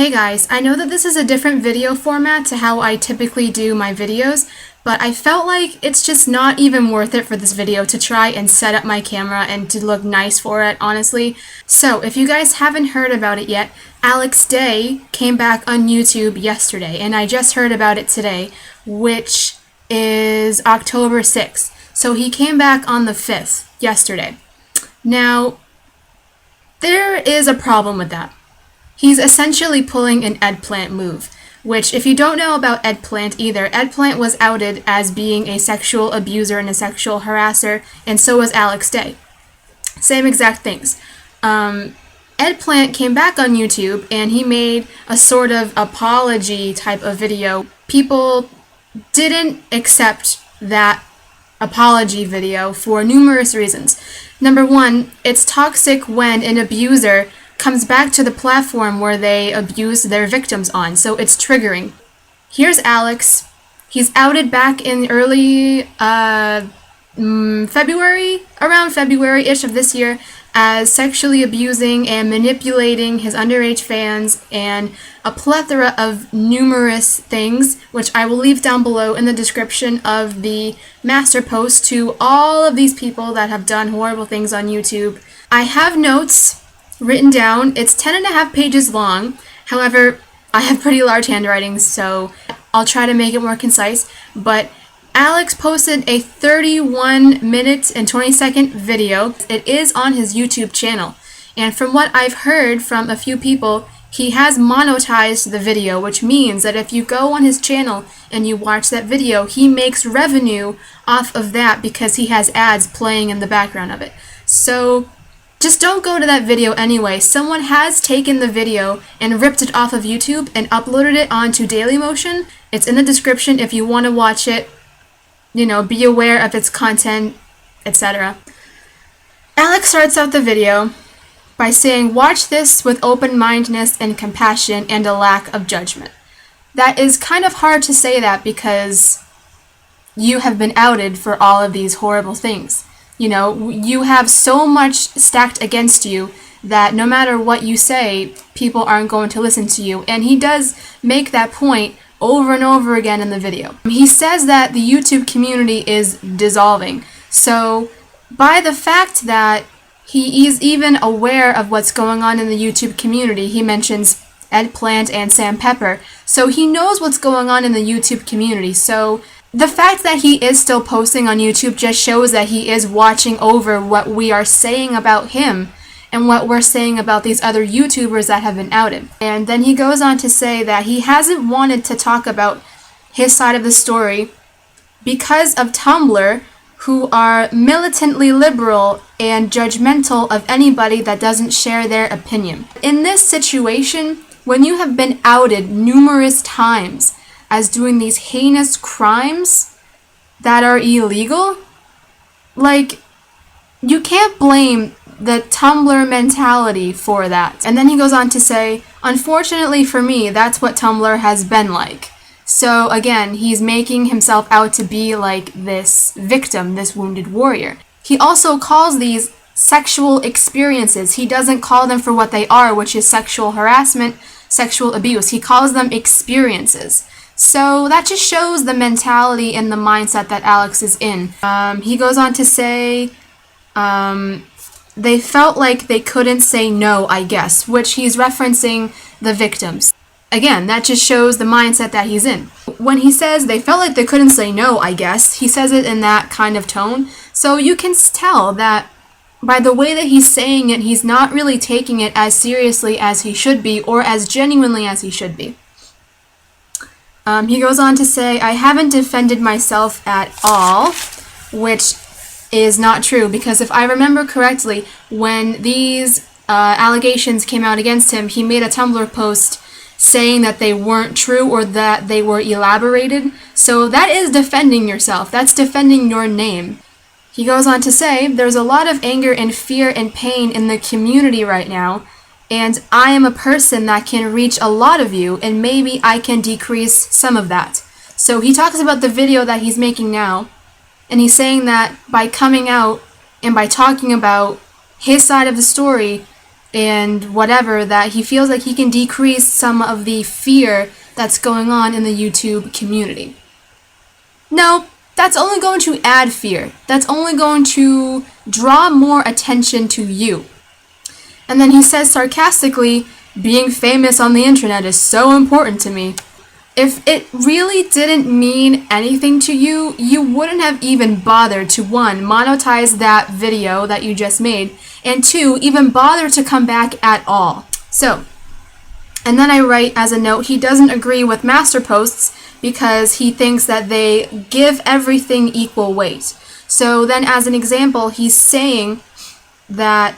Hey guys, I know that this is a different video format to how I typically do my videos, but I felt like it's just not even worth it for this video to try and set up my camera and to look nice for it, honestly. So if you guys haven't heard about it yet, Alex Day came back on YouTube yesterday, and I just heard about it today, which is October 6th. So he came back on the 5th, yesterday. Now, there is a problem with that. He's essentially pulling an eggplant move, which if you don't know about eggplant either, eggplant was outed as being a sexual abuser and a sexual harasser, and so was Alex Day. Same exact things. Eggplant came back on YouTube and he made a sort of apology type of video. People didn't accept that apology video for numerous reasons. Number one, it's toxic when an abuser comes back to the platform where they abuse their victims on, so it's triggering. Here's Alex. He's outed back in early February, around February-ish of this year, as sexually abusing and manipulating his underage fans and a plethora of numerous things, which I will leave down below in the description of the Masterpost to all of these people that have done horrible things on YouTube. I have notes written down. It's 10.5 pages long. However, I have pretty large handwriting, so I'll try to make it more concise. But Alex posted a 31-minute and 20-second video. It is on his YouTube channel. And from what I've heard from a few people, he has monetized the video, which means that if you go on his channel and you watch that video, he makes revenue off of that because he has ads playing in the background of it. So just don't go to that video anyway. Someone has taken the video and ripped it off of YouTube and uploaded it onto Dailymotion. It's in the description if you want to watch it. You know, be aware of its content, etc. Alex starts out the video by saying, "Watch this with open-mindedness and compassion and a lack of judgment." That is kind of hard to say that because you have been outed for all of these horrible things. You know, you have so much stacked against you that no matter what you say, people aren't going to listen to you. And he does make that point over and over again in the video. He says that the YouTube community is dissolving. So by the fact that he is even aware of what's going on in the YouTube community, he mentions Eggplant and Sam Pepper. So he knows what's going on in the YouTube community. So the fact that he is still posting on YouTube just shows that he is watching over what we are saying about him and what we're saying about these other YouTubers that have been outed. And then he goes on to say that he hasn't wanted to talk about his side of the story because of Tumblr, who are militantly liberal and judgmental of anybody that doesn't share their opinion. In this situation, when you have been outed numerous times as doing these heinous crimes that are illegal, like, you can't blame the Tumblr mentality for that. And then he goes on to say, "Unfortunately for me, that's what Tumblr has been like." So again, he's making himself out to be like this victim, this wounded warrior. He also calls these sexual experiences. He doesn't call them for what they are, which is sexual harassment, sexual abuse. He calls them experiences. So that just shows the mentality and the mindset that Alex is in. He goes on to say, they felt like they couldn't say no, I guess, which he's referencing the victims. Again, that just shows the mindset that he's in. When he says they felt like they couldn't say no, I guess, he says it in that kind of tone. So you can tell that by the way that he's saying it, he's not really taking it as seriously as he should be or as genuinely as he should be. He goes on to say, "I haven't defended myself at all," which is not true, because if I remember correctly, when these allegations came out against him, he made a Tumblr post saying that they weren't true or that they were elaborated. So that is defending yourself. That's defending your name. He goes on to say, "There's a lot of anger and fear and pain in the community right now, and I am a person that can reach a lot of you, and maybe I can decrease some of that." So he talks about the video that he's making now, and he's saying that by coming out and by talking about his side of the story, and whatever, that he feels like he can decrease some of the fear that's going on in the YouTube community. No, that's only going to add fear. That's only going to draw more attention to you. And then he says sarcastically, being famous on the internet is so important to me. If it really didn't mean anything to you, you wouldn't have even bothered to, 1, monetize that video that you just made, and 2, even bother to come back at all. So, and then I write as a note, he doesn't agree with Masterposts because he thinks that they give everything equal weight. So then as an example, he's saying that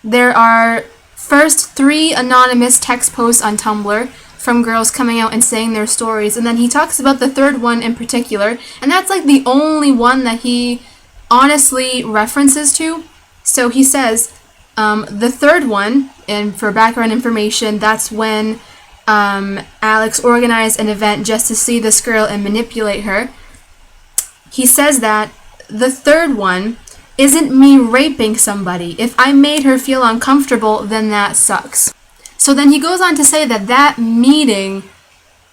there are first 3 anonymous text posts on Tumblr from girls coming out and saying their stories, and then he talks about the 3rd one in particular, and that's like the only one that he honestly references to. So he says, the 3rd one, and for background information, that's when Alex organized an event just to see this girl and manipulate her. He says that the 3rd one isn't me raping somebody. If I made her feel uncomfortable, then that sucks. So then he goes on to say that that meeting,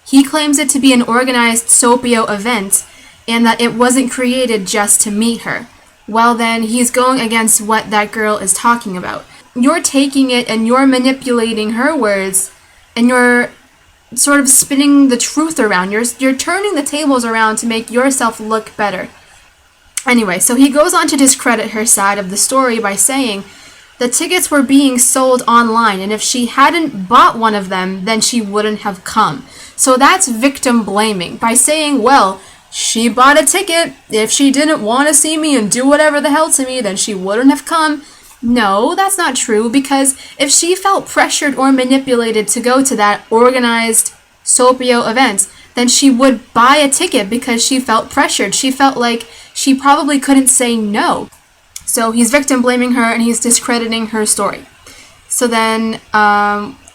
he claims it to be an organized Sopio event and that it wasn't created just to meet her. Well, then he's going against what that girl is talking about. You're taking it and you're manipulating her words, and you're sort of spinning the truth around. You're turning the tables around to make yourself look better. Anyway, so he goes on to discredit her side of the story by saying the tickets were being sold online, and if she hadn't bought one of them, then she wouldn't have come. So that's victim blaming by saying, well, she bought a ticket. If she didn't want to see me and do whatever the hell to me, then she wouldn't have come. No, that's not true, because if she felt pressured or manipulated to go to that organized Sopio event, then she would buy a ticket because she felt pressured. She felt like she probably couldn't say no. So he's victim blaming her and he's discrediting her story. So then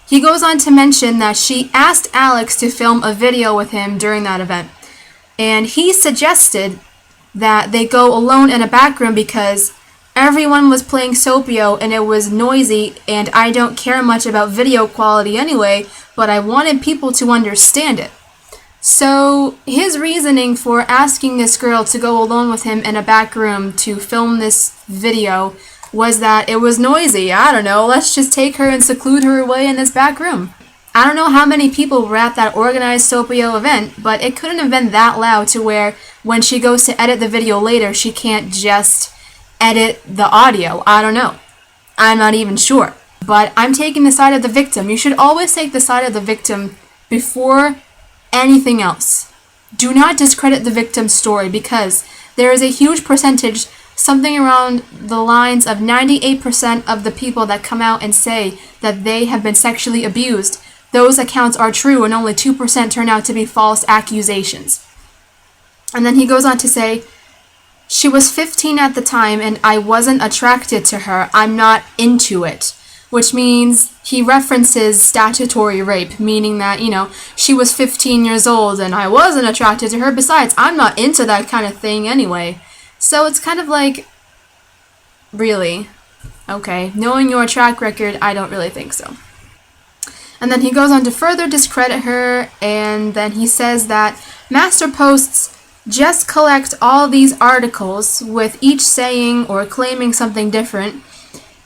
he goes on to mention that she asked Alex to film a video with him during that event. And he suggested that they go alone in a back room because everyone was playing Sopio and it was noisy, and I don't care much about video quality anyway, but I wanted people to understand it. So his reasoning for asking this girl to go alone with him in a back room to film this video was that it was noisy. I don't know, let's just take her and seclude her away in this back room. I don't know how many people were at that organized Sopio event, but it couldn't have been that loud to where when she goes to edit the video later, she can't just edit the audio. I don't know. I'm not even sure. But I'm taking the side of the victim. You should always take the side of the victim before anything else. Do not discredit the victim's story, because there is a huge percentage, something around the lines of 98% of the people that come out and say that they have been sexually abused, those accounts are true, and only 2% turn out to be false accusations. And then he goes on to say, she was 15 at the time and I wasn't attracted to her. I'm not into it. Which means he references statutory rape, meaning that, she was 15 years old and I wasn't attracted to her. Besides, I'm not into that kind of thing anyway. So it's kind of like, really? Okay, knowing your track record, I don't really think so. And then he goes on to further discredit her, and then he says that Masterposts just collect all these articles with each saying or claiming something different,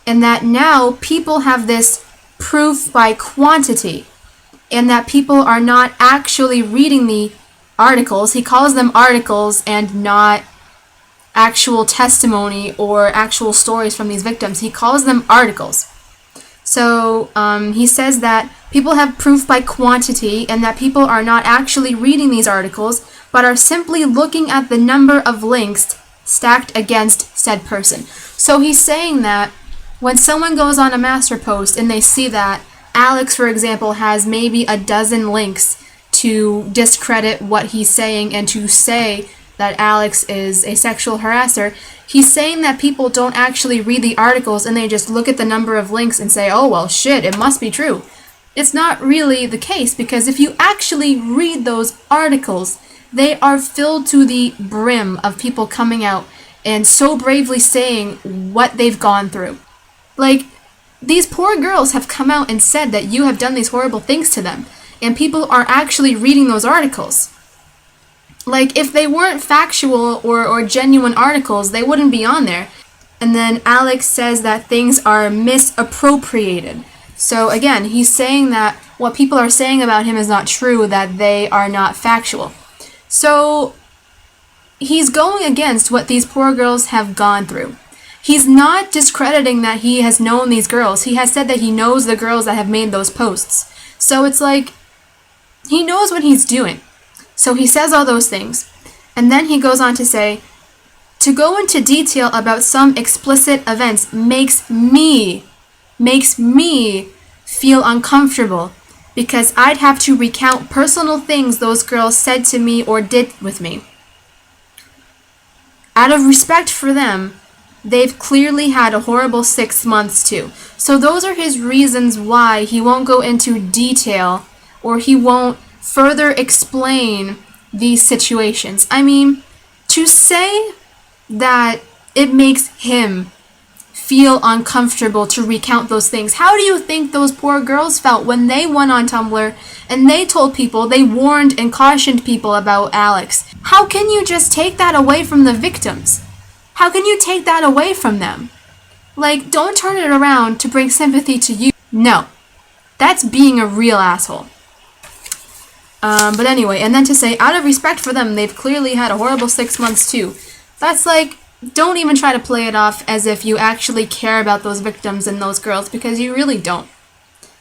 and that now people have this proof by quantity, and that people are not actually reading the articles. He calls them articles and not actual testimony or actual stories from these victims. He calls them articles. So he says that people have proof by quantity and that people are not actually reading these articles, but are simply looking at the number of links stacked against said person. So he's saying that when someone goes on a Masterpost and they see that Alex, for example, has maybe a dozen links to discredit what he's saying and to say that Alex is a sexual harasser, he's saying that people don't actually read the articles and they just look at the number of links and say, oh, well, shit, it must be true. It's not really the case, because if you actually read those articles, they are filled to the brim of people coming out and so bravely saying what they've gone through. Like, these poor girls have come out and said that you have done these horrible things to them, and people are actually reading those articles. Like, if they weren't factual or genuine articles, they wouldn't be on there. And then Alex says that things are misappropriated. So again, he's saying that what people are saying about him is not true, that they are not factual. So he's going against what these poor girls have gone through. He's not discrediting that he has known these girls. He has said that he knows the girls that have made those posts. So it's like, he knows what he's doing. So he says all those things. And then he goes on to say, to go into detail about some explicit events makes me feel uncomfortable, because I'd have to recount personal things those girls said to me or did with me. Out of respect for them, they've clearly had a horrible 6 months too. So those are his reasons why he won't go into detail, or he won't further explain these situations. I mean, to say that it makes him feel uncomfortable to recount those things. How do you think those poor girls felt when they went on Tumblr and they told people, they warned and cautioned people about Alex? How can you just take that away from the victims? How can you take that away from them? Like, don't turn it around to bring sympathy to you. No. That's being a real asshole. But anyway, and then to say, out of respect for them, they've clearly had a horrible 6 months too. That's like, don't even try to play it off as if you actually care about those victims and those girls, because you really don't.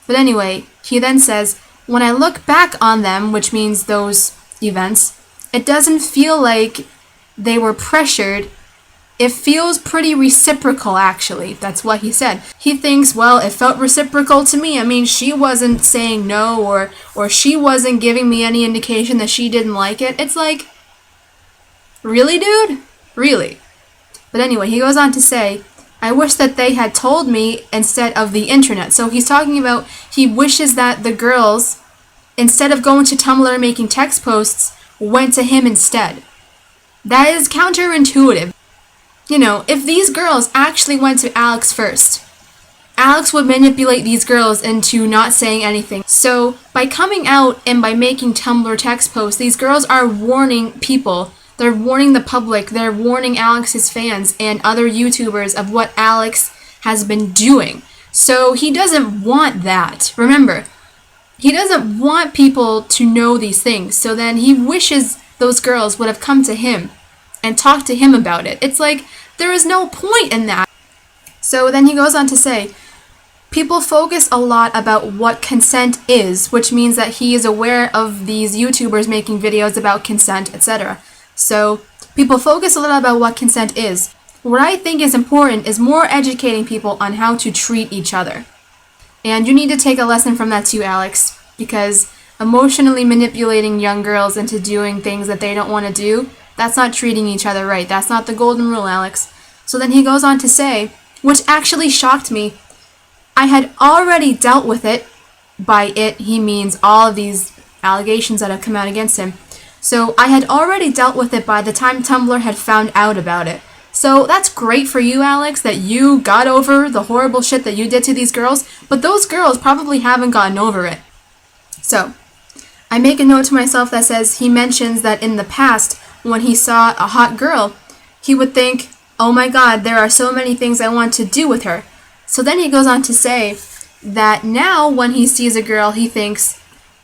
But anyway, he then says, when I look back on them, which means those events, it doesn't feel like they were pressured. It feels pretty reciprocal, actually. That's what he said. He thinks, well, it felt reciprocal to me. I mean, she wasn't saying no, or she wasn't giving me any indication that she didn't like it. It's like, really, dude? Really? But anyway, he goes on to say, I wish that they had told me instead of the internet. So he's talking about, he wishes that the girls, instead of going to Tumblr and making text posts, went to him instead. That is counterintuitive. You know, if these girls actually went to Alex first, Alex would manipulate these girls into not saying anything. So by coming out and by making Tumblr text posts, these girls are warning people. They're warning the public. They're warning Alex's fans and other YouTubers of what Alex has been doing. So he doesn't want that. Remember, he doesn't want people to know these things. So then he wishes those girls would have come to him and talked to him about it. It's like, there is no point in that. So then he goes on to say, people focus a lot about what consent is, which means that he is aware of these YouTubers making videos about consent, etc. So people focus a lot about what consent is. What I think is important is more educating people on how to treat each other. And you need to take a lesson from that too, Alex, because emotionally manipulating young girls into doing things that they don't want to do, that's not treating each other right. That's not the golden rule, Alex. So then he goes on to say, which actually shocked me, I had already dealt with it. By it, he means all of these allegations that have come out against him. So I had already dealt with it by the time Tumblr had found out about it. So that's great for you, Alex, that you got over the horrible shit that you did to these girls, but those girls probably haven't gotten over it. So I make a note to myself that says he mentions that in the past, when he saw a hot girl, he would think, oh my god, there are so many things I want to do with her. So then he goes on to say that now when he sees a girl, he thinks,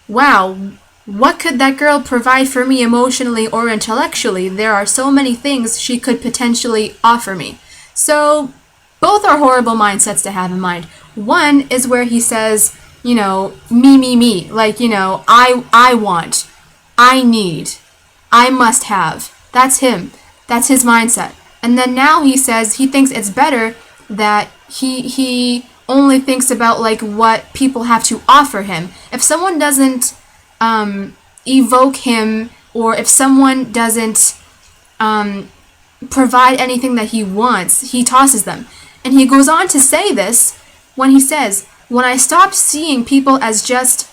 wow, what could that girl provide for me emotionally or intellectually? There are so many things she could potentially offer me. So both are horrible mindsets to have in mind. One is where he says, you know, me, like, you know, I want, I need, I must have. That's him. That's his mindset. And then now he says he thinks it's better that he only thinks about like what people have to offer him. If someone doesn't evoke him, or if someone doesn't provide anything that he wants, he tosses them. And he goes on to say this when he says, when I stopped seeing people as just,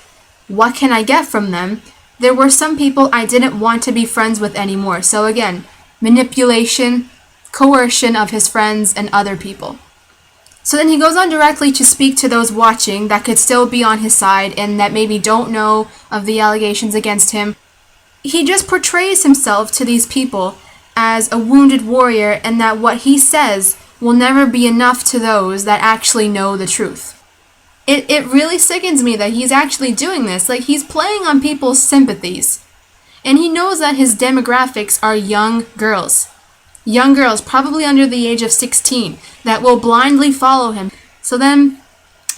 what can I get from them, there were some people I didn't want to be friends with anymore. So again, manipulation, coercion of his friends and other people. So then he goes on directly to speak to those watching that could still be on his side and that maybe don't know of the allegations against him. He just portrays himself to these people as a wounded warrior, and that what he says will never be enough to those that actually know the truth. It really sickens me that he's actually doing this. Like, he's playing on people's sympathies. And he knows that his demographics are young girls. Young girls, probably under the age of 16, that will blindly follow him. So then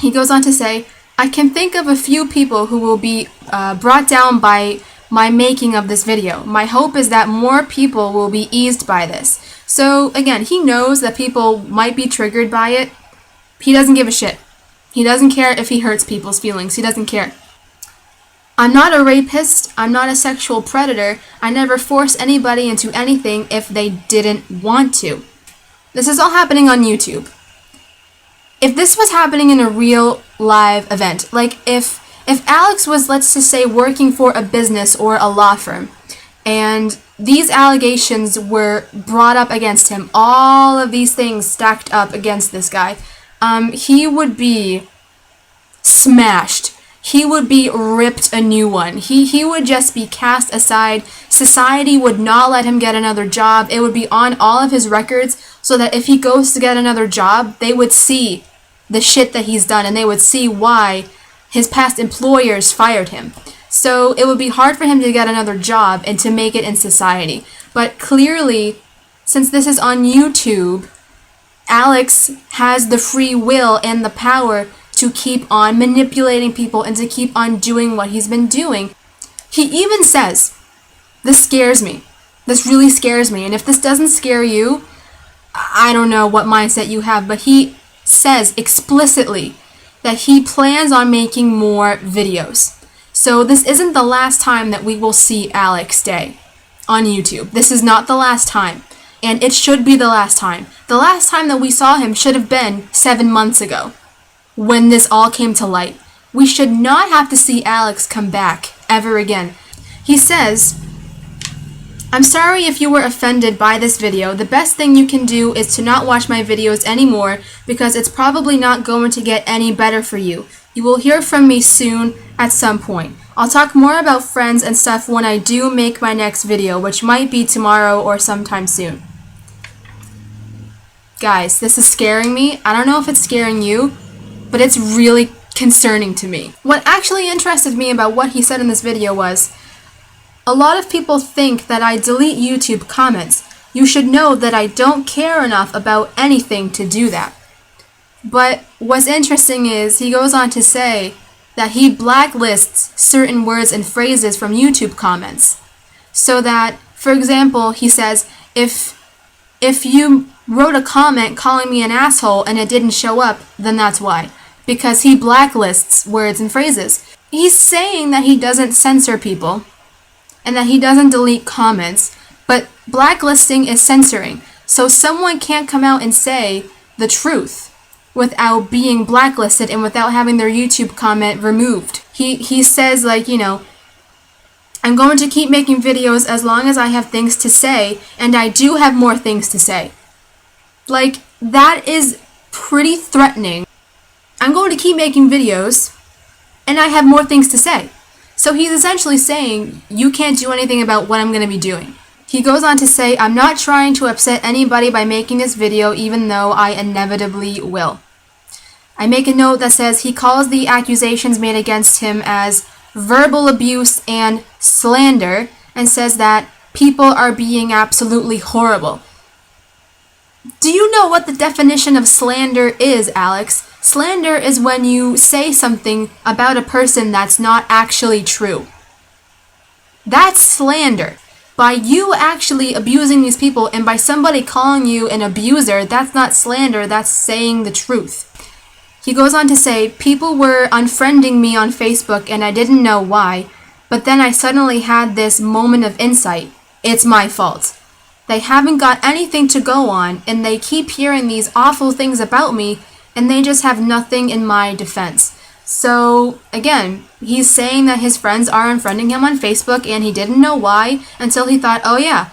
he goes on to say, I can think of a few people who will be brought down by my making of this video. My hope is that more people will be eased by this. So again, he knows that people might be triggered by it. He doesn't give a shit. He doesn't care if he hurts people's feelings. He doesn't care. I'm not a rapist. I'm not a sexual predator. I never force anybody into anything if they didn't want to. This is all happening on YouTube. If this was happening in a real live event, like if Alex was, let's just say, working for a business or a law firm, and these allegations were brought up against him, all of these things stacked up against this guy, he would be smashed. He would be ripped a new one. He would just be cast aside. Society would not let him get another job. It would be on all of his records so that if he goes to get another job, they would see the shit that he's done and they would see why his past employers fired him. So it would be hard for him to get another job and to make it in society. But clearly, since this is on YouTube, Alex has the free will and the power to keep on manipulating people and to keep on doing what he's been doing. He even says, this scares me. This really scares me. And if this doesn't scare you, I don't know what mindset you have, but he says explicitly that he plans on making more videos. So this isn't the last time that we will see Alex Day on YouTube. This is not the last time. And it should be the last time. The last time that we saw him should have been 7 months ago, when this all came to light. We should not have to see Alex come back ever again. He says, I'm sorry if you were offended by this video. The best thing you can do is to not watch my videos anymore because it's probably not going to get any better for you. You will hear from me soon at some point. I'll talk more about friends and stuff when I do make my next video, which might be tomorrow or sometime soon. Guys, this is scaring me. I don't know if it's scaring you, but it's really concerning to me. What actually interested me about what he said in this video was, a lot of people think that I delete YouTube comments. You should know that I don't care enough about anything to do that. But what's interesting is he goes on to say that he blacklists certain words and phrases from YouTube comments. So that, for example, he says, if you wrote a comment calling me an asshole and it didn't show up, then that's why. Because he blacklists words and phrases. He's saying that he doesn't censor people and that he doesn't delete comments, but blacklisting is censoring. So someone can't come out and say the truth without being blacklisted and without having their YouTube comment removed. He says, like, you know, I'm going to keep making videos as long as I have things to say, and I do have more things to say. Like, that is pretty threatening. I'm going to keep making videos, and I have more things to say. So he's essentially saying, you can't do anything about what I'm going to be doing. He goes on to say, I'm not trying to upset anybody by making this video, even though I inevitably will. I make a note that says he calls the accusations made against him as verbal abuse and slander, and says that people are being absolutely horrible. Do you know what the definition of slander is, Alex? Slander is when you say something about a person that's not actually true. That's slander. By you actually abusing these people and by somebody calling you an abuser, that's not slander, that's saying the truth. He goes on to say, people were unfriending me on Facebook and I didn't know why, but then I suddenly had this moment of insight. It's my fault. They haven't got anything to go on and they keep hearing these awful things about me and they just have nothing in my defense. So, again, he's saying that his friends are unfriending him on Facebook and he didn't know why until he thought, oh yeah,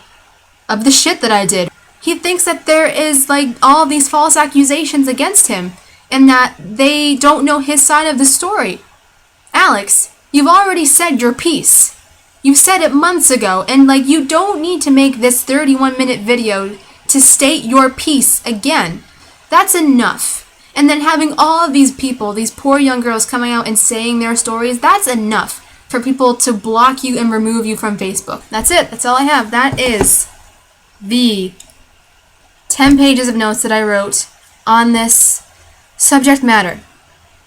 of the shit that I did. He thinks that there is, like, all these false accusations against him. and that they don't know his side of the story. Alex, you've already said your piece. You said it months ago, and you don't need to make this 31-minute video to state your piece again. That's enough. And then having all of these people, these poor young girls coming out and saying their stories, that's enough for people to block you and remove you from Facebook. That's it. That's all I have. That is the 10 pages of notes that I wrote on this subject matter.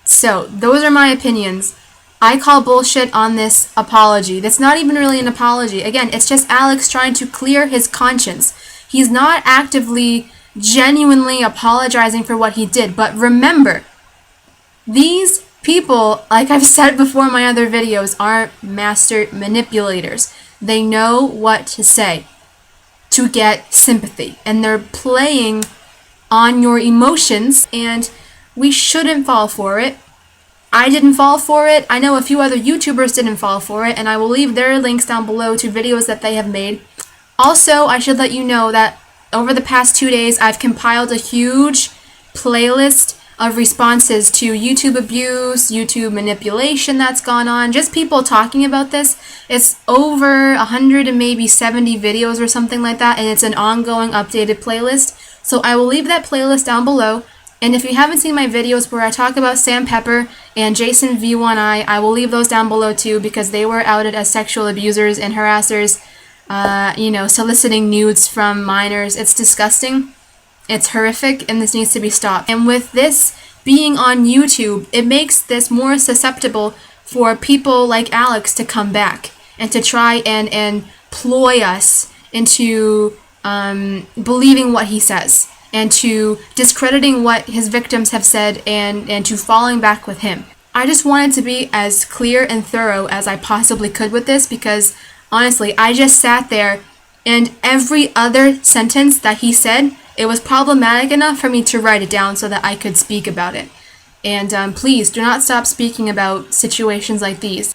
So, those are my opinions. I call bullshit on this apology. That's not even really an apology. Again, it's just Alex trying to clear his conscience. He's not actively, genuinely apologizing for what he did. But remember, these people, like I've said before in my other videos, are master manipulators. They know what to say to get sympathy. And they're playing on your emotions, and we shouldn't fall for it. I didn't fall for it. I know a few other YouTubers didn't fall for it, and I will leave their links down below to videos that they have made. Also, I should let you know that over the past 2 days, I've compiled a huge playlist of responses to YouTube abuse, YouTube manipulation that's gone on, just people talking about this. It's over 100 and maybe 70 videos or something like that, and it's an ongoing updated playlist. So I will leave that playlist down below. And if you haven't seen my videos where I talk about Sam Pepper and Jason VeeOneEye, I will leave those down below too, because they were outed as sexual abusers and harassers, soliciting nudes from minors. It's disgusting. It's horrific, and this needs to be stopped. And with this being on YouTube, it makes this more susceptible for people like Alex to come back and to try and ploy us into believing what he says, and to discrediting what his victims have said, and to falling back with him. I just wanted to be as clear and thorough as I possibly could with this, because honestly, I just sat there and every other sentence that he said, it was problematic enough for me to write it down so that I could speak about it. And please do not stop speaking about situations like these.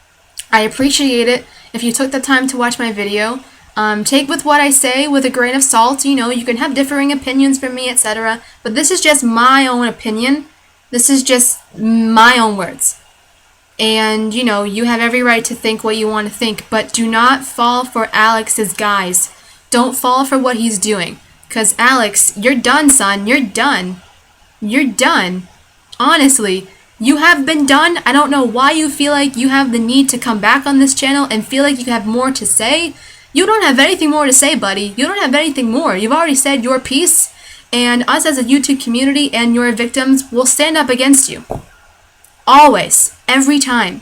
I appreciate it if you took the time to watch my video. Take with what I say with a grain of salt. You can have differing opinions from me, etc. But this is just my own opinion. This is just my own words. And, you have every right to think what you want to think, but do not fall for Alex's guise. Don't fall for what he's doing. Because, Alex, you're done, son. You're done. You're done. Honestly, you have been done. I don't know why you feel like you have the need to come back on this channel and feel like you have more to say. You don't have anything more to say, buddy. You don't have anything more. You've already said your piece, and us as a YouTube community and your victims will stand up against you. Always. Every time.